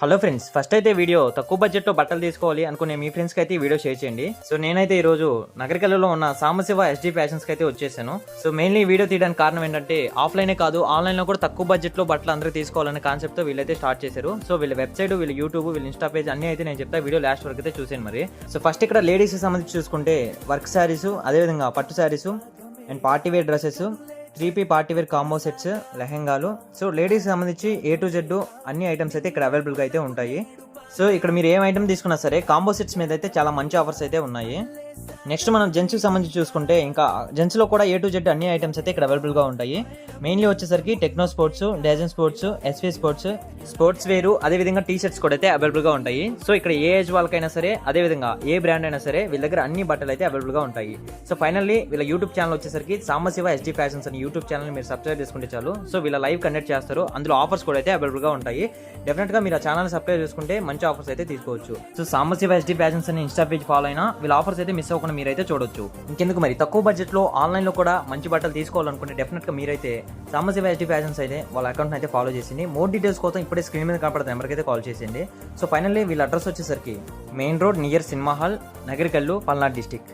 Hello friends, first అయితే video తక్కువ budget లో బట్టలు తీసుకోవాలి అనుకునే మీ ఫ్రెండ్స్ కి అయితే ఈ వీడియో షేర్ చేయండి. సో నేనైతే ఈ రోజు నగరికల్లో ఉన్న సాంబశివ ఎస్డి ఫ్యాషన్స్ కి అయితే వచ్చేసాను. సో మెయిన్లీ ఈ వీడియో తీయడానికి కారణం ఏంటంటే ఆఫ్లైనే కాదు ఆన్లైన్ లో కూడా తక్కువ బడ్జెట్ లో బట్టలు అందరూ తీసుకోవాలనే కాన్సెప్ట్ తో వీళ్ళైతే స్టార్ట్ చేశారు. సో వీళ్ళ వెబ్సైట్, వీళ్ళ యూట్యూబ్, వీళ్ళ ఇన్స్టా పేజ్ అన్ని అయితే నేను చెప్తా, వీడియో లాస్ట్ వరకు అయితే చూసాను. మరి సో ఫస్ట్ ఇక్కడ లేడీస్ కి సంబంధించి చూసుకుంటే వర్క్ శారీస్, అదేవిధంగా పట్టు sarees and party wear dresses, 3P party wear combo sets, లెహెంగాలు. సో లేడీస్ సంబంధించి A to Z అన్ని ఐటమ్స్ అయితే ఇక్కడ అవైలబుల్గా అయితే ఉంటాయి. సో ఇక్కడ మీరు ఏం ఐటమ్ తీసుకున్నా సరే కాంబో సెట్స్ మీద అయితే చాలా మంచి ఆఫర్స్ అయితే ఉన్నాయి. నెక్స్ట్ మనం జెంట్స్కి సంబంధించి చూసుకుంటే ఇంకా జెంట్స్లో కూడా A to Z అన్ని ఐటమ్స్ అయితే ఇక్కడ అవైలబుల్గా ఉంటాయి. మెయిన్లీ వచ్చేసరికి టెక్నో స్పోర్ట్స్, డేజన్ స్పోర్ట్స్, SV స్పోర్ట్స్, స్పోర్ట్స్ వేరు, అదేవిధంగా టీ షర్ట్స్ కూడా అయితే అవైలబుల్గా ఉంటాయి. సో ఇక్కడ ఏ ఏజ్ వాళ్ళకైనా సరే, అదేవిధంగా ఏ బ్రాండ్ అయినా సరే వీళ్ళ దగ్గర అన్ని బట్టలు అయితే అవైలబుల్గా ఉంటాయి. సో ఫైనల్లీ వీళ్ళ యూట్యూబ్ ఛానల్ వచ్చేసరికి సాంబశివ ఎస్డి ఫ్యాషన్స్ అని యూట్యూబ్ ఛానల్ మీరు సబ్స్క్రైబ్ చేసుకుంటే చాలు. సో వీళ్ళ లైవ్ కండక్ట్ చేస్తారు, అందులో ఆఫర్స్ కూడా అయితే అవైలబుల్గా ఉంటాయి. డెఫినెట్గా మీరు ఆ ఛానల్ సబ్స్క్రైబ్ చేసుకుంటే మంచి ఆఫర్స్ అయితే తీసుకోవచ్చు. సో సాంబశివ ఎస్డి ఫ్యాషన్స్ అని ఇన్స్టా పేజ్ ఫాలో అయినా వీళ్ళ ఆఫర్స్ అయితే మిస్ అవ్వకుండా మీరైతే చూడొచ్చు. ఇంకెందుకు మరి తక్కువ బడ్జెట్లో ఆన్లైన్లో కూడా మంచి బట్టలు తీసుకోవాలనుకుంటే డెఫినెట్గా మీరైతే సాంబశివ ఎస్డి ఫ్యాషన్స్ అయితే వాళ్ళ అకౌంట్ అయితే ఫాలో చేసింది. మోర్ డీటెయిల్స్ కోసం ఇప్పుడే స్క్రీన్ మీద కనపడుతున్న నెంబర్కి అయితే కాల్ చేసింది. సో ఫైనల్లీ వీళ్ళ అడ్రస్ వచ్చేసరికి main road near cinema hall, Nagarikallu, Palnadu district.